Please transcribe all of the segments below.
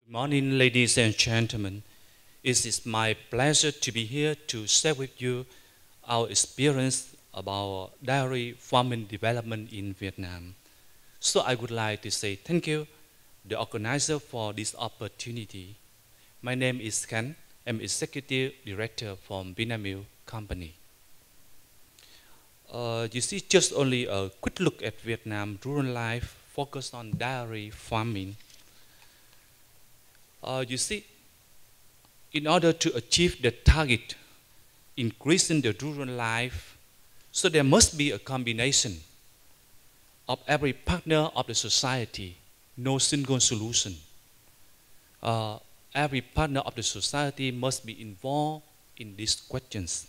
Good morning, ladies and gentlemen. It is my pleasure to be here to share with you our experience about dairy farming development in Vietnam. So I would like to say thank you, the organizer, for this opportunity. My name is Khanh. I'm Executive Director from Vinamilk company. You see, just only a quick look at Vietnam rural life focused on dairy farming. You see, in order to achieve the target, increasing the rural life, so there must be a combination of every partner of the society, no single solution. Every partner of the society must be involved in these questions.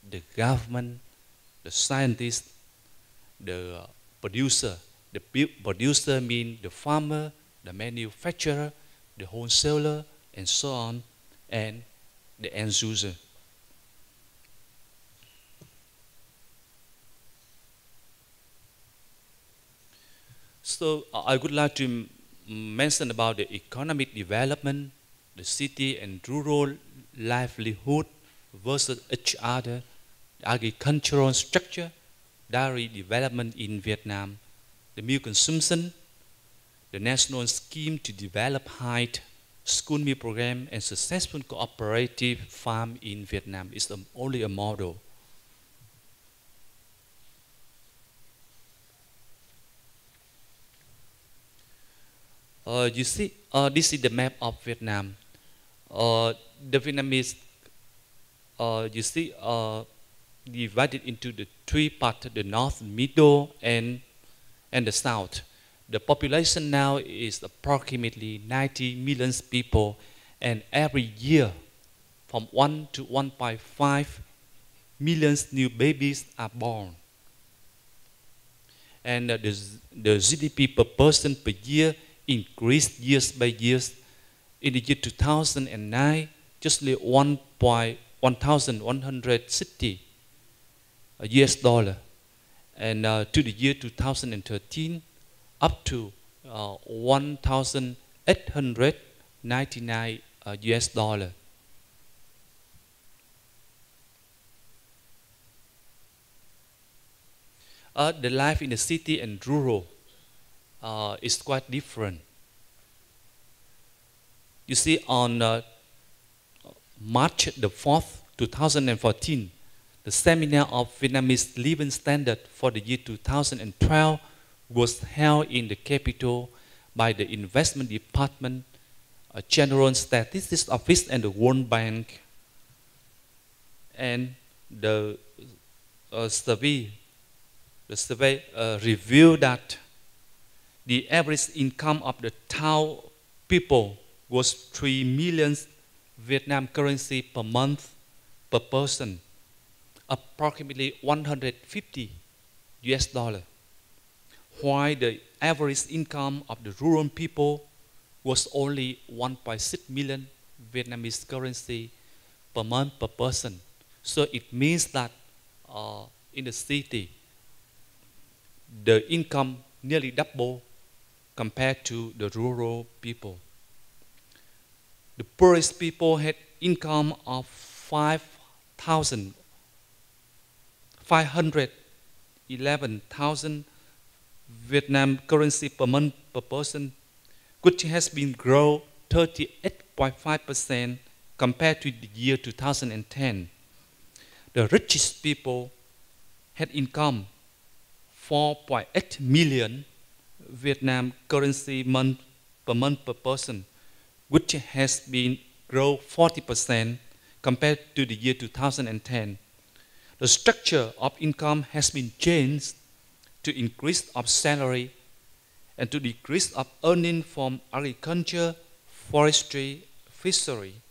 The government, the scientists, the producer. The producer means the farmer, the manufacturer, the wholesaler, and so on, and the end user. So I would like to mention about the economic development, the city and rural livelihood versus each other, the agricultural structure, dairy development in Vietnam, the milk consumption, the national scheme to develop high school meal program, and successful cooperative farm in Vietnam is only a model. You see, this is the map of Vietnam. The Vietnamese, you see, divided into the three parts: the north, middle, and the south. The population now is approximately 90 million people, and every year, from 1 to 1.5 million new babies are born. And the GDP per person per year increased years by years. In the year 2009, just $1,160 US dollar, and to the year 2013, up to 1,899 US dollar. The life in the city and rural is quite different. You see, on March the 4th, 2014, the seminar of Vietnamese living standard for the year 2012 was held in the capital by the Investment Department, General Statistics Office, and the World Bank. And the survey revealed that the average income of the town people was 3 million Vietnam currency per month per person, approximately 150 US dollar. While the average income of the rural people was only 1.6 million Vietnamese currency per month per person. So it means that in the city, the income nearly double compared to the rural people. The poorest people had income of 511,000 Vietnam currency per month per person, which has been grown 38.5% compared to the year 2010. The richest people had income 4.8 million Vietnam currency per month per person, which has been grown 40% compared to the year 2010. The structure of income has been changed to increase of salary and to decrease of earning from agriculture, forestry, fishery.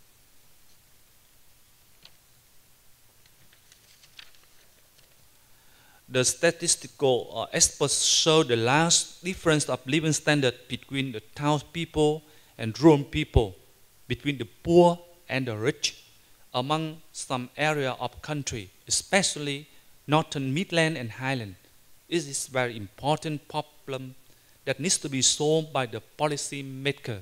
The statistical experts show the large difference of living standard between the town people and rural people, between the poor and the rich, among some area of country, especially northern Midland and Highland. This is a very important problem that needs to be solved by the policy maker.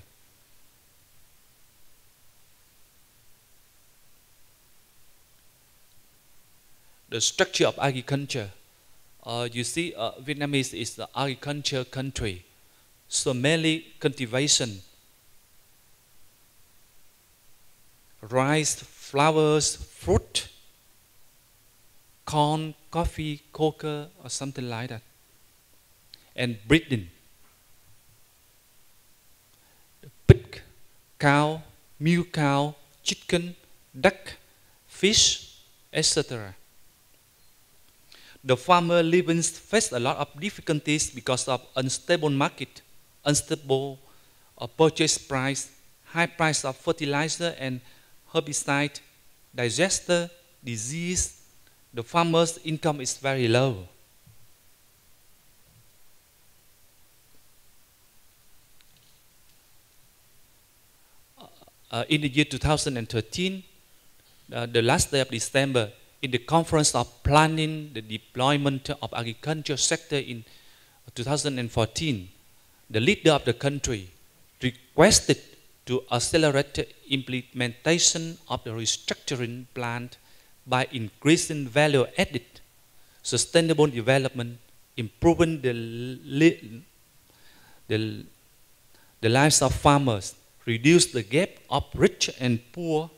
the structure of agriculture. You see, Vietnamese is the agriculture country, so mainly cultivation, rice, flowers, fruit, corn, coffee, cocoa, or something like that, and breeding. Pig, cow, milk cow, chicken, duck, fish, etc. The farmer livings face a lot of difficulties because of unstable market, unstable purchase price, high price of fertilizer and herbicide, disaster, disease. The farmer's income is very low. In the year 2013, the last day of December, in the conference of planning the deployment of agriculture sector in 2014, the leader of the country requested to accelerate the implementation of the restructuring plan by increasing value added, sustainable development, improving the lives of farmers, reduce the gap of rich and poor.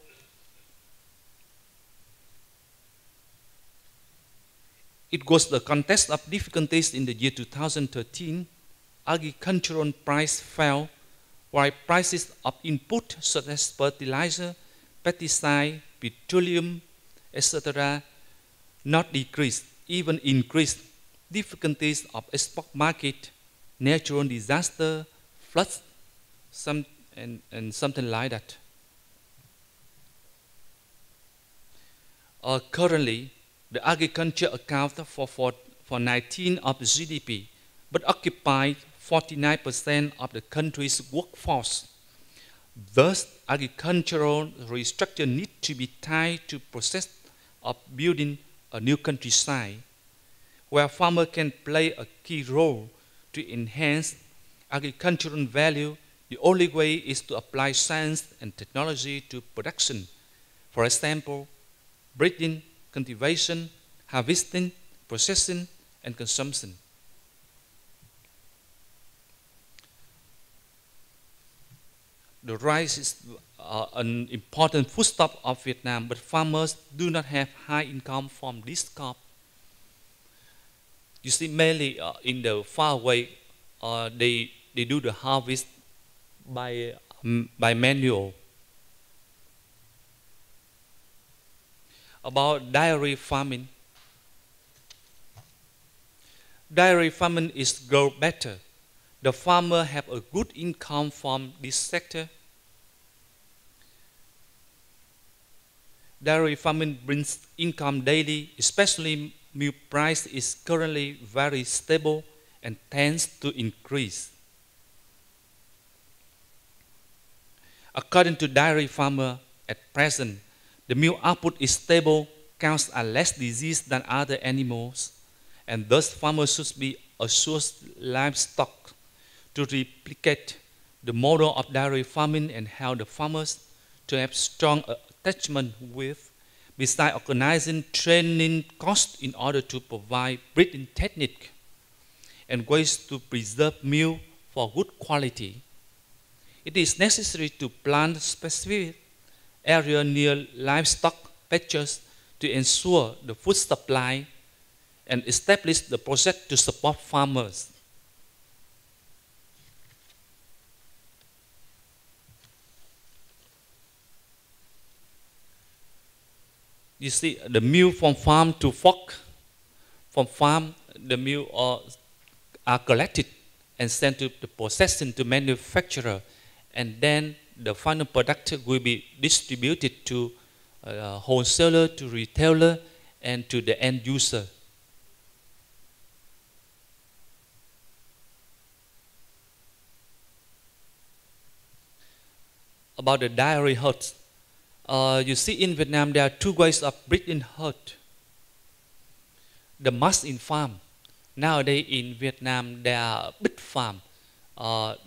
It was the context of difficulties in the year 2013. Agricultural price fell, while prices of input such as fertilizer, pesticide, petroleum, etc. not decreased, even increased. Difficulties of export market, natural disaster, floods, and something like that. Currently, the agriculture accounts for 19% of the GDP, but occupies 49% of the country's workforce. Thus, agricultural restructure needs to be tied to process of building a new countryside, where farmers can play a key role to enhance agricultural value. The only way is to apply science and technology to production. For example, breeding, cultivation, harvesting, processing, and consumption. The rice is an important foodstuff of Vietnam, but farmers do not have high income from this crop. You see, mainly in the far away, they do the harvest by manual. About dairy farming. Dairy farming is grow better. The farmer have a good income from this sector. Dairy farming brings income daily, especially milk price is currently very stable and tends to increase. According to dairy farmer, at present, the milk output is stable, cows are less diseased than other animals, and thus farmers should be assured livestock to replicate the model of dairy farming and help the farmers to have strong attachment with, besides organizing training costs in order to provide breeding technique and ways to preserve milk for good quality. It is necessary to plant specific area near livestock pastures to ensure the food supply and establish the project to support farmers. You see, the milk from farm to fork. From farm, the milk are collected and sent to the processing to manufacturer, and then the final product will be distributed to wholesaler, to retailer, and to the end user. About the dairy herds. You see, in Vietnam, there are two ways of breeding herd. The mass-in farm. Nowadays in Vietnam, there are big farm.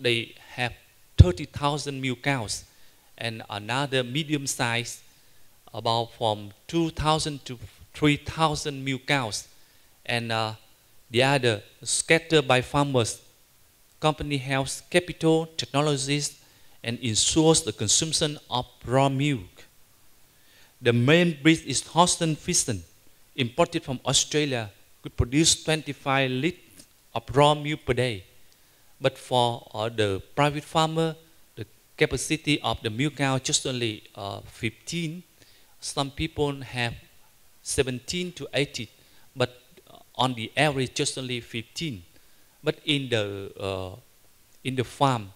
They have 30,000 milk cows, and another medium size, about from 2,000 to 3,000 milk cows, and the other scattered by farmers. Company has capital, technologies, and ensures the consumption of raw milk. The main breed is Holstein Friesian, imported from Australia, could produce 25 liters of raw milk per day. But for the private farmer, the capacity of the milk cow just only 15. Some people have 17 to 18, but on the average just only 15. But in the farm,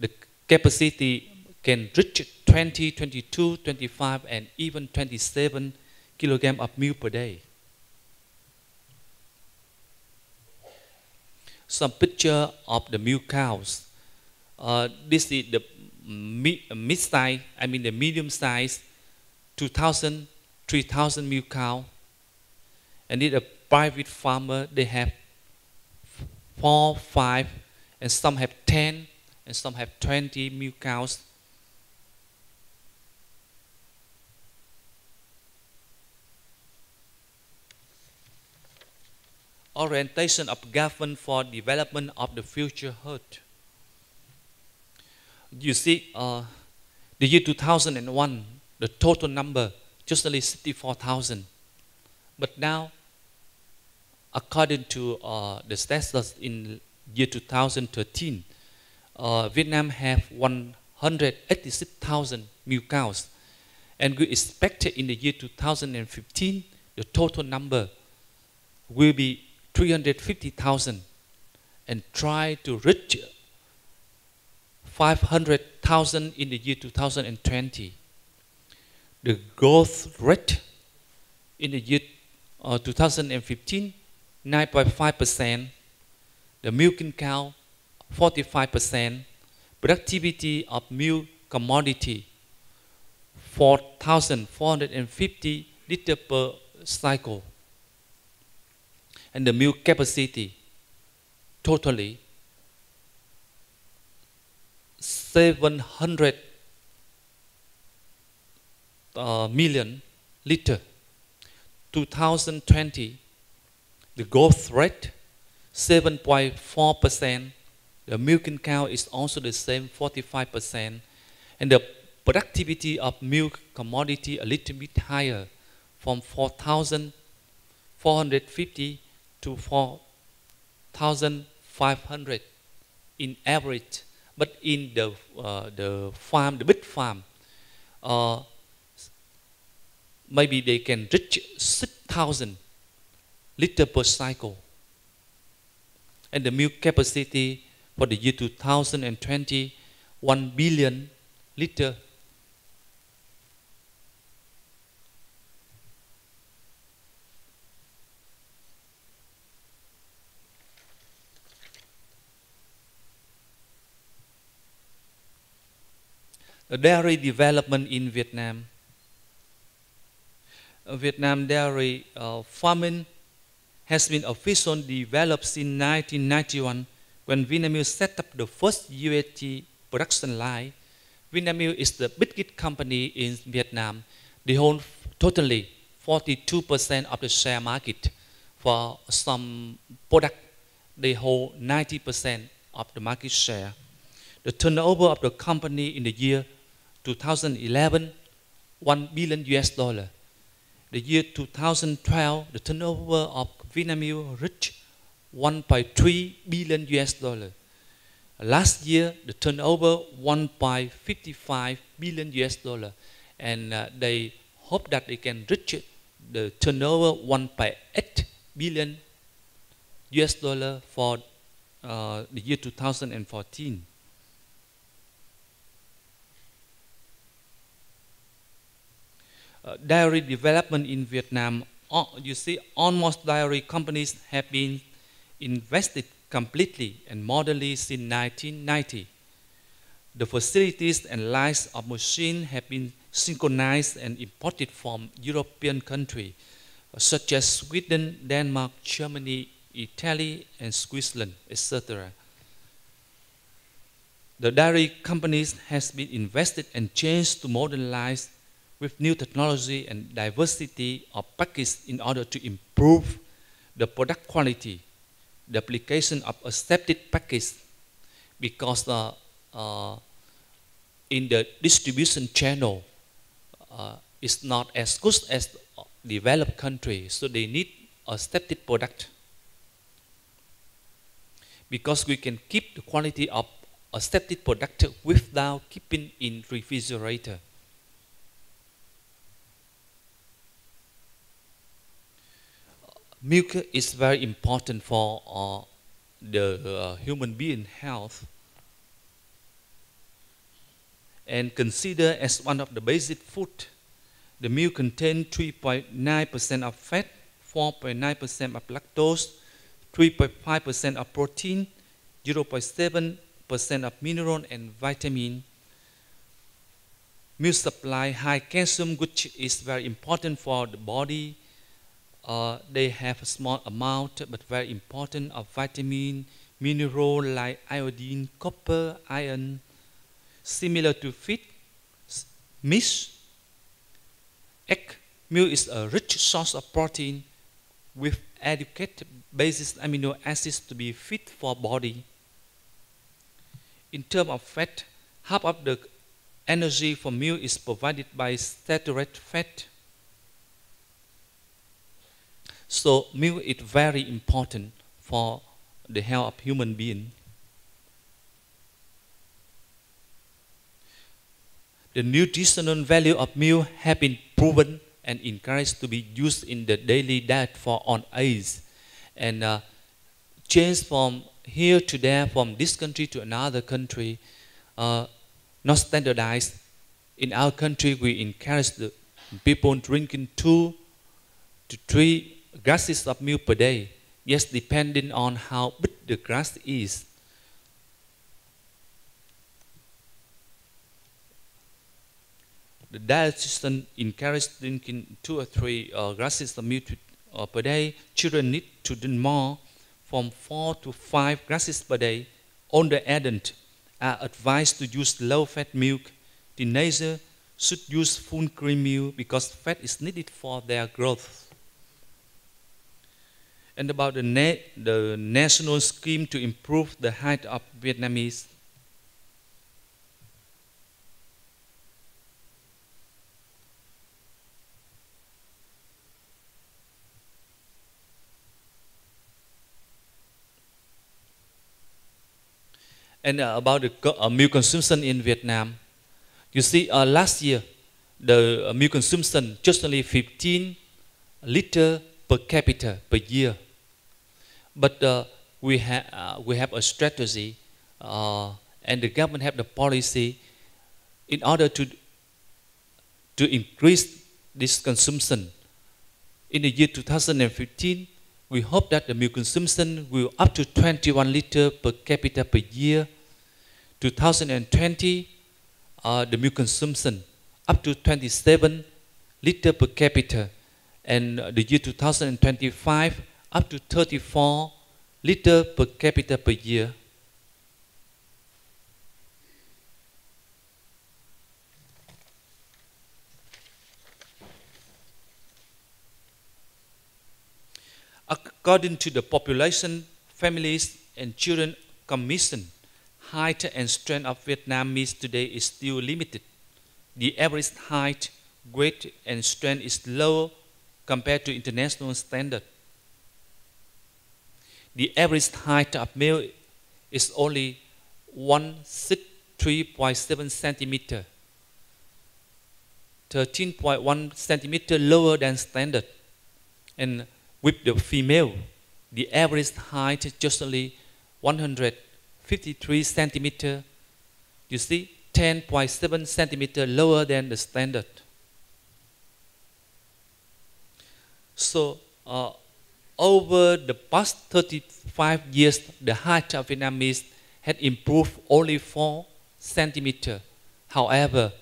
the capacity can reach 20, 22, 25, and even 27 kilograms of milk per day. Some picture of the milk cows. This is the mid-size, I mean the medium size, 2,000, 3,000 milk cow. And it's a private farmer, they have 4, 5, and some have 10, and some have 20 milk cows. Orientation of government for development of the future herd. You see, the year 2001, the total number just only 64,000. But now, according to the census in year 2013, Vietnam have 186,000 milk cows, and we expect in the year 2015 the total number will be 350,000, and try to reach 500,000 in the year 2020. The growth rate in the year 2015, 9.5%. The milking cow, 45%. Productivity of milk commodity, 4,450 liters per cycle. And the milk capacity, totally 700 million liters. 2020, the growth rate 7.4%. The milking cow is also the same, 45%. And the productivity of milk commodity a little bit higher, from 4,450 to 4,500 in average. But in the farm, the big farm, maybe they can reach 6,000 liters per cycle. And the milk capacity for the year 2020, 1 billion liters. The dairy development in Vietnam. Vietnam dairy farming has been officially developed since 1991 when Vinamilk set up the first UHT production line. Vinamilk is the biggest company in Vietnam. They hold totally 42% of the share market. For some product, they hold 90% of the market share. The turnover of the company in the year 2011, $1 billion US. The year 2012, the turnover of Vinamilk reached $1.3 billion US. Last year, the turnover $1.55 billion US, and they hope that they can reach the turnover $1.8 billion US for the year 2014. Dairy development in Vietnam. You see, almost dairy companies have been invested completely and modernly since 1990. The facilities and lines of machines have been synchronized and imported from European countries such as Sweden, Denmark, Germany, Italy, and Switzerland, etc. The dairy companies has been invested and changed to modern lines with new technology and diversity of package in order to improve the product quality, the application of accepted package, because in the distribution channel is not as good as developed countries, so they need accepted product. Because we can keep the quality of accepted product without keeping in refrigerator. Milk is very important for the human being health, and considered as one of the basic food. The milk contains 3.9% of fat, 4.9% of lactose, 3.5% of protein, 0.7% of mineral and vitamin. Milk supply high calcium, which is very important for the body. They have a small amount but very important of vitamin, mineral like iodine, copper, iron. Similar to fish, meat, egg, milk is a rich source of protein with adequate basis amino acids to be fit for body. In terms of fat, half of the energy from milk is provided by saturated fat. So milk is very important for the health of human being. The nutritional value of milk have been proven and encouraged to be used in the daily diet for on age, and change from here to there, from this country to another country, not standardized. In our country, we encourage the people drinking 2 to 3 glasses of milk per day. Yes, depending on how big the glass is. The dietitian encourages drinking 2 or 3 glasses of milk per day. Children need to drink more, from 4 to 5 glasses per day. Older adults are advised to use low-fat milk. Teenagers should use full cream milk because fat is needed for their growth. And about the national scheme to improve the height of Vietnamese. And about the milk consumption in Vietnam, you see, last year the milk consumption just only 15 liters per capita per year. But we have a strategy, and the government have the policy in order to increase this consumption. In the year 2015, we hope that the milk consumption will up to 21 liters per capita per year. 2020, the milk consumption up to 27 liters per capita, and the year 2025 up to 34 liters per capita per year. According to the Population, Families and Children Commission, height and strength of Vietnamese today is still limited. The average height, weight, and strength is low compared to international standard. The average height of male is only 163.7 centimeter, 13.1 centimeter lower than standard. And with the female, the average height is just only 153 centimeter. You see, 10.7 centimeter lower than the standard. So, over the past 35 years, the height of Vietnamese had improved only 4 centimeter. However,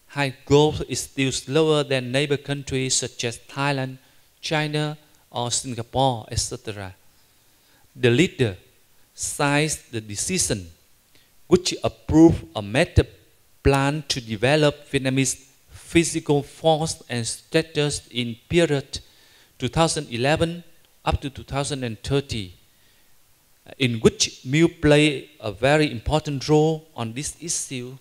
height growth is still slower than neighbor countries such as Thailand, China, or Singapore, etc. The leader sized the decision, which approved a method plan to develop Vietnamese physical force and status in period 2011 up to 2030, in which milk play a very important role on this issue.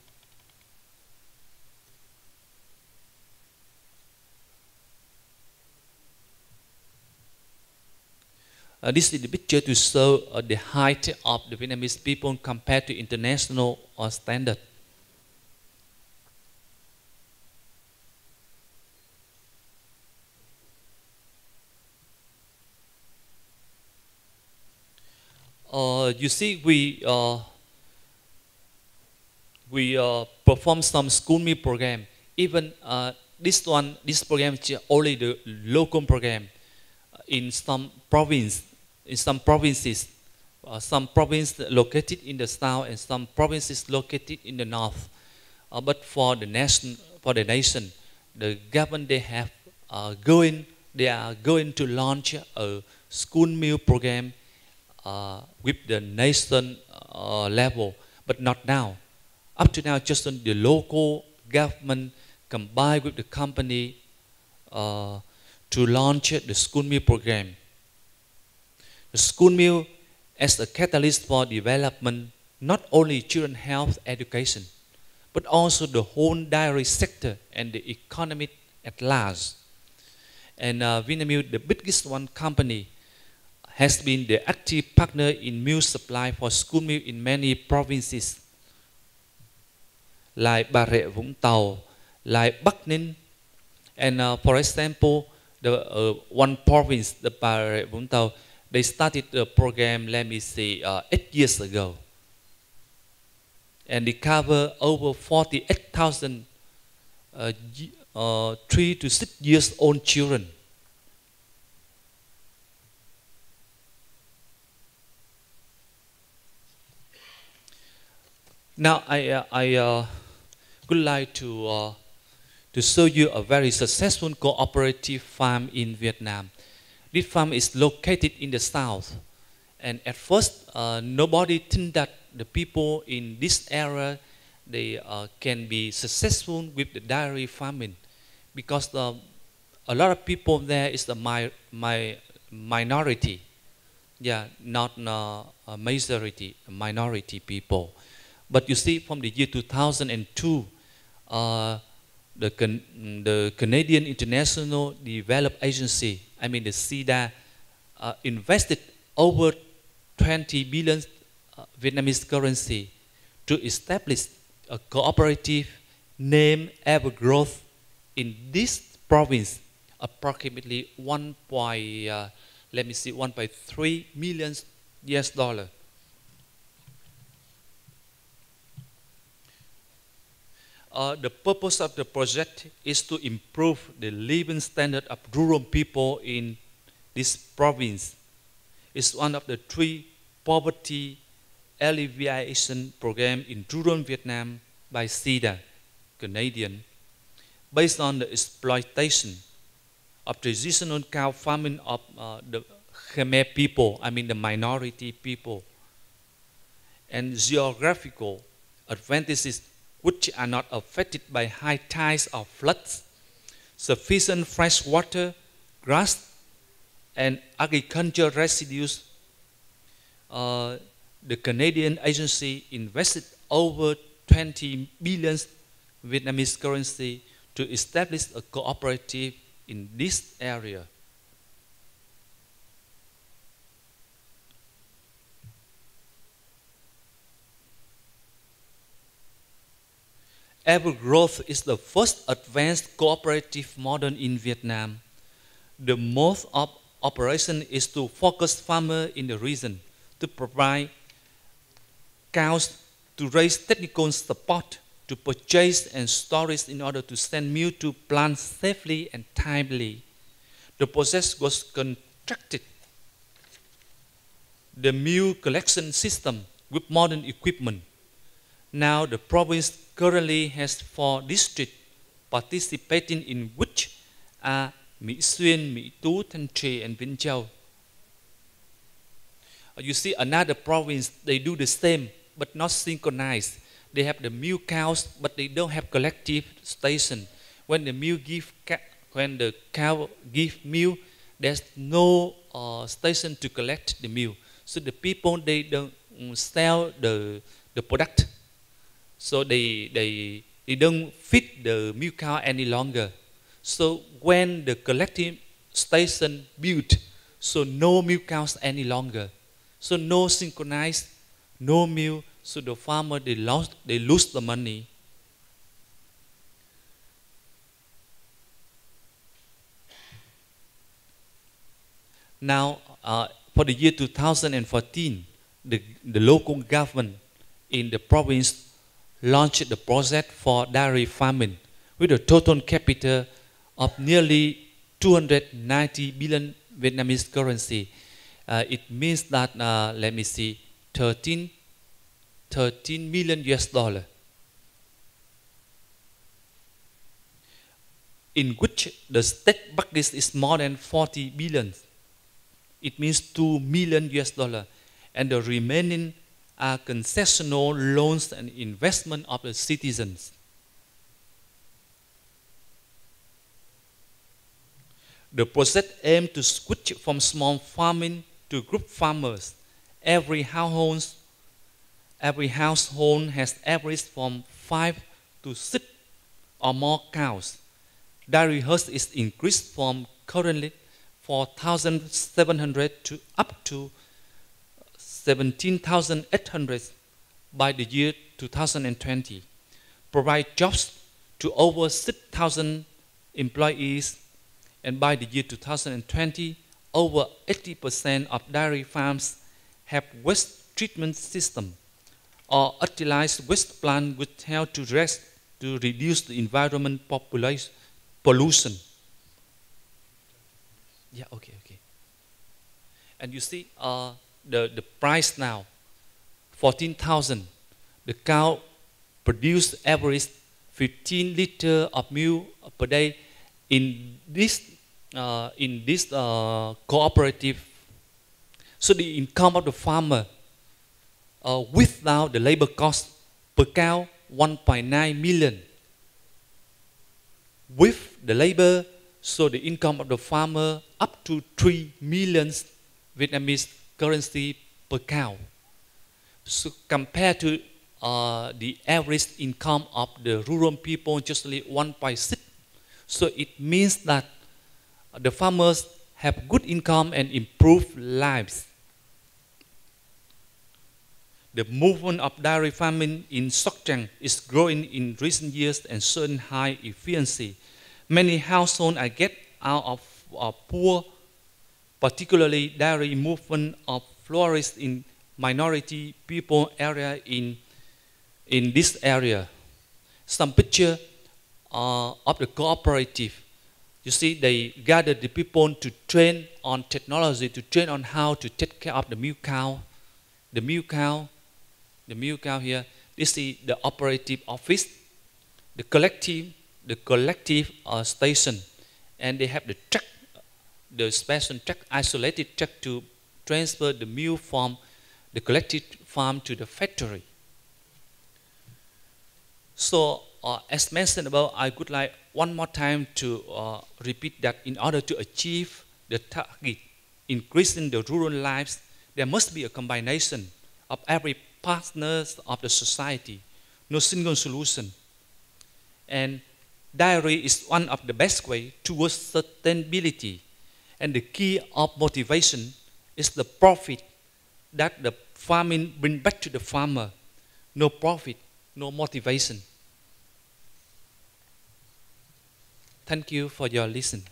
This is the picture to show the height of the Vietnamese people compared to international standard. You see, we perform some school meal program. Even this program is only the local program. In some provinces, some provinces located in the south and some provinces located in the north. But for the nation, the government they are going to launch a school meal program with the nation level, but not now. Up to now, just on the local government combined with the company to launch the school meal program. The school meal as a catalyst for development, not only children health education, but also the whole dairy sector and the economy at large. And Vinamilk, the biggest one company, has been the active partner in milk supply for school milk in many provinces, like Bà Rịa Vũng Tàu, like Bắc Ninh, and for example, the one province, the Bà Rịa Vũng Tàu, they started the program, let me see, 8 years ago. And they cover over 48,000 3 to 6 years old children. Now I would like to show you a very successful cooperative farm in Vietnam. This farm is located in the south, and at first nobody think that the people in this area they can be successful with the dairy farming, because a lot of people there is the minority, yeah, not a majority, a minority people. But you see, from the year 2002, the Canadian International Development Agency, I mean the CIDA, invested over 20 billion Vietnamese currency to establish a cooperative named EVERGROWTH in this province, approximately 1.3 million US dollar. The purpose of the project is to improve the living standard of rural people in this province. It's one of the 3 poverty alleviation programs in rural Vietnam by CIDA, Canadian, based on the exploitation of traditional cow farming of the Khmer people, I mean the minority people, and geographical advantages which are not affected by high tides or floods, sufficient fresh water, grass, and agricultural residues. The Canadian agency invested over 20 billion Vietnamese currency to establish a cooperative in this area. EVERGROWTH is the first advanced cooperative model in Vietnam. The mode of operation is to focus farmers in the region to provide cows, to raise technical support, to purchase and storage in order to send milk to plants safely and timely. The process was constructed. The milk collection system with modern equipment. Now the province currently has 4 districts participating, in which are Mỹ Xuyên, Mỹ Tú, Thanh Trì, and Vĩnh Châu. You see another province, they do the same, but not synchronized. They have the milk cows, but they don't have collective station. when when the cow give milk, there's no station to collect the milk. So the people, they don't sell the product. So they don't feed the milk cow any longer. So when the collecting station built, so no milk cows any longer. So no synchronized, no milk. So the farmer, they lose the money. Now, for the year 2014, the local government in the province launched the project for dairy farming with a total capital of nearly 290 billion Vietnamese currency. It means that, let me see, 13 million US dollar. In which the state budget is more than 40 billion. It means 2 million US dollar. And the remaining are concessional loans and investment of the citizens. The project aims to switch from small farming to group farmers. Every household has averaged from 5 to 6 or more cows. Dairy herds is increased from currently 4,700 to up to 17,800 by the year 2020. Provide jobs to over 6,000 employees, and by the year 2020, over 80% of dairy farms have waste treatment system or utilized waste plant which help to reduce the environment pollution. Yeah, okay. And you see the price now, 14,000. The cow produce average 15 liters of milk per day in this cooperative. So the income of the farmer without the labor cost per cow 1.9 million. With the labor, so the income of the farmer up to 3 million Vietnamese currency per cow. So compared to the average income of the rural people, just only 1.6. So it means that the farmers have good income and improved lives. The movement of dairy farming in Sóc Trăng is growing in recent years and showing high efficiency. Many households are get out of poor, particularly dairy movement of flourished in minority people area in this area. Some picture of the cooperative. You see, they gather the people to train on technology, to train on how to take care of the milk cow. The milk cow here. This is the operative office, the collective station, and they have the truck, the special truck, isolated truck to transfer the milk from the collective farm to the factory. So, as mentioned above, I would like one more time to repeat that in order to achieve the target, increasing the rural lives, there must be a combination of every partners of the society, no single solution. And dairy is one of the best way towards sustainability. And the key of motivation is the profit that the farming bring back to the farmer. No profit, no motivation. Thank you for your listening.